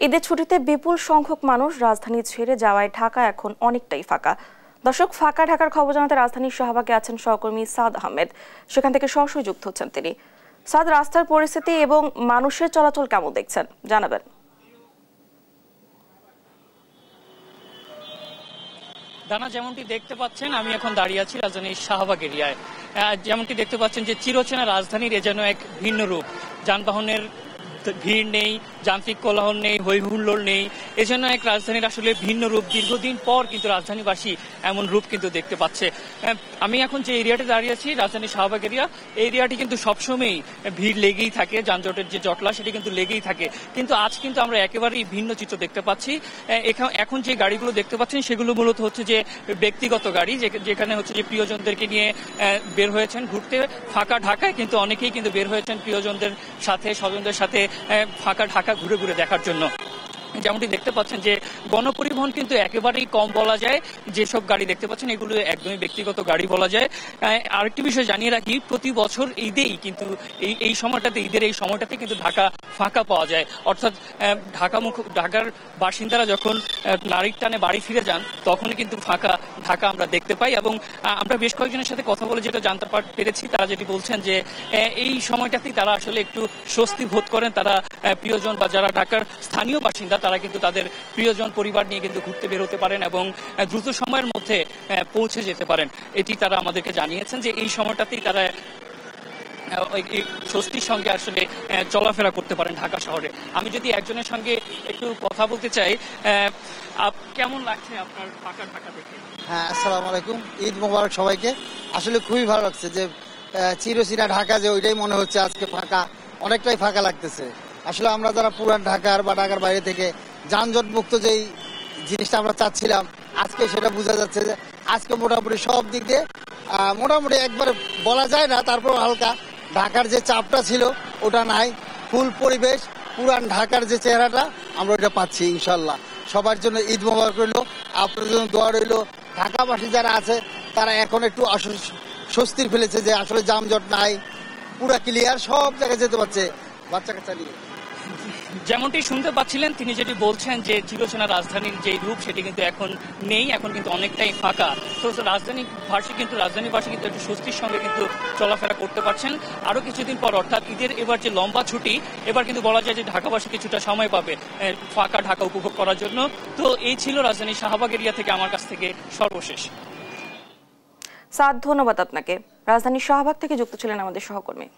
ঈদের ছুটিতে বিপুল সংখ্যক মানুষ রাজধানী ছেড়ে যাওয়ায় ঢাকা এখন অনেকটাই ফাঁকা। দর্শক, ফাঁকা ঢাকার খবর জানাতে রাজধানীর শাহবাগে আছেন সহকর্মী সাদ আহমেদ। সেখান থেকে সরাসরি যুক্ত হচ্ছেন তিনি। সাদ, রাস্তার পরিস্থিতি এবং মানুষের চলাচল কেমন দেখছেন জানাবেন? দানা, যেমনটি দেখতে পাচ্ছেন আমি এখন দাঁড়িয়ে আছি রাজধানীর শাহবাগ এরিয়ায়। যেমনটি দেখতে পাচ্ছেন যে চিরচেনা রাজধানীর এ যেন এক ভিন্ন রূপ। যানবাহনের ভিড় নেই, যান্ত্রিক কোলাহল নেই, হইহুল্লোড় নেই, এজন্য এক রাজধানীর আসলে ভিন্ন রূপ। দীর্ঘদিন পর কিন্তু রাজধানীবাসী এমন রূপ কিন্তু দেখতে পাচ্ছে। আমি এখন যে এরিয়াতে দাঁড়িয়ে আছি রাজধানী শাহবাগ এরিয়া, এই এরিয়াটি কিন্তু সবসময়ই ভিড় লেগেই থাকে, যানজটের যে জটলা সেটি কিন্তু লেগেই থাকে। কিন্তু আজ কিন্তু আমরা একেবারেই ভিন্ন চিত্র দেখতে পাচ্ছি। এখন যে গাড়িগুলো দেখতে পাচ্ছেন সেগুলো মূলত হচ্ছে যে ব্যক্তিগত গাড়ি, যেখানে হচ্ছে যে প্রিয়জনদেরকে নিয়ে বের হয়েছেন ঘুরতে। ফাঁকা ঢাকায় কিন্তু অনেকেই কিন্তু বের হয়েছেন প্রিয়জনদের সাথে, স্বজনদের সাথে ফাঁকা ঢাকা ঘুরে ঘুরে দেখার জন্য। যেমনটি দেখতে পাচ্ছেন যে গণপরিবহন কিন্তু একেবারেই কম বলা যায়। যেসব গাড়ি দেখতে পাচ্ছেন এগুলো একদমই ব্যক্তিগত গাড়ি বলা যায়। আরেকটি বিষয় জানিয়ে রাখি, প্রতি বছর ঈদের এই সময়টাতে কিন্তু ঢাকা ফাঁকা পাওয়া যায়। অর্থাৎ ঢাকার বাসিন্দারা যখন নারীর টানে বাড়ি ফিরে যান তখনই কিন্তু ফাঁকা ঢাকা আমরা দেখতে পাই। এবং আমরা বেশ কয়েকজনের সাথে কথা বলে যেটা জানতে পেরেছি, তারা যেটি বলছেন যে এই সময়টাতেই তারা আসলে একটু স্বস্তি বোধ করেন। তারা প্রিয়জন বা যারা ঢাকার স্থানীয় বাসিন্দা তারা কিন্তু তাদের প্রিয়জন পরিবার নিয়ে কিন্তু ঘুরতে বের হতে পারেন এবং দ্রুত সময়ের মধ্যে পৌঁছে যেতে পারেন। এটি তারা আমাদেরকে জানিয়েছেন যে এই সময়টাতেই তারা স্বস্তির সঙ্গে আসলে চলাফেরা করতে পারেন ঢাকা শহরে। আমি যদি একজনের সঙ্গে একটু কথা বলতে চাই, কেমন লাগছে আপনার ফাঁকা ঢাকা দেখে? হ্যাঁ, আসসালামু আলাইকুম, ঈদ মোবারক সবাইকে। আসলে খুবই ভালো লাগছে যে চিরচেনা ঢাকা যে ওইটাই মনে হচ্ছে আজকে ফাঁকা, অনেকটাই ফাঁকা লাগতেছে। আসলে আমরা যারা পুরান ঢাকার বা ঢাকার বাইরে থেকে যানজট মুক্ত যেই জিনিসটা আমরা চাচ্ছিলাম, আজকে সেটা বোঝা যাচ্ছে যে আজকে মোটামুটি সব দিক দিয়ে মোটামুটি একবার বলা যায় না, তারপর হালকা ঢাকার যে চাপটা ছিল ওটা নাই। ফুল পরিবেশ, পুরান ঢাকার যে চেহারাটা আমরা ওইটা পাচ্ছি ইনশাল্লাহ। সবার জন্য ঈদ মোবারক রইল, আপনার জন্য দোয়া রইল। ঢাকাবাসী যারা আছে তারা এখন একটু স্বস্তির ফেলেছে যে আসলে যানজট নাই, পুরা ক্লিয়ার, সব জায়গায় যেতে পারছে বাচ্চা কাচ্চা নিয়ে। যেমনটি শুনতে পাচ্ছিলেন, তিনি যেটি বলছেন যে চিরচেনা রাজধানীর যে রূপ সেটি কিন্তু এখন নেই, এখন কিন্তু অনেকটাই ফাঁকা। তো রাজধানীবাসী কিন্তু একটু স্বস্তির সঙ্গে কিন্তু চলাফেরা করতে পারছেন। আরো কিছুদিন পর অর্থাৎ ঈদের এবার যে লম্বা ছুটি, এবার কিন্তু বলা যায় যে ঢাকাবাসী কিছুটা সময় পাবে ফাঁকা ঢাকা উপভোগ করার জন্য। তো এই ছিল রাজধানী শাহবাগ এরিয়া থেকে আমার কাছ থেকে সর্বশেষ। সাদ, ধন্যবাদ আপনাকে। রাজধানী শাহবাগ থেকে যুক্ত ছিলেন আমাদের সহকর্মী।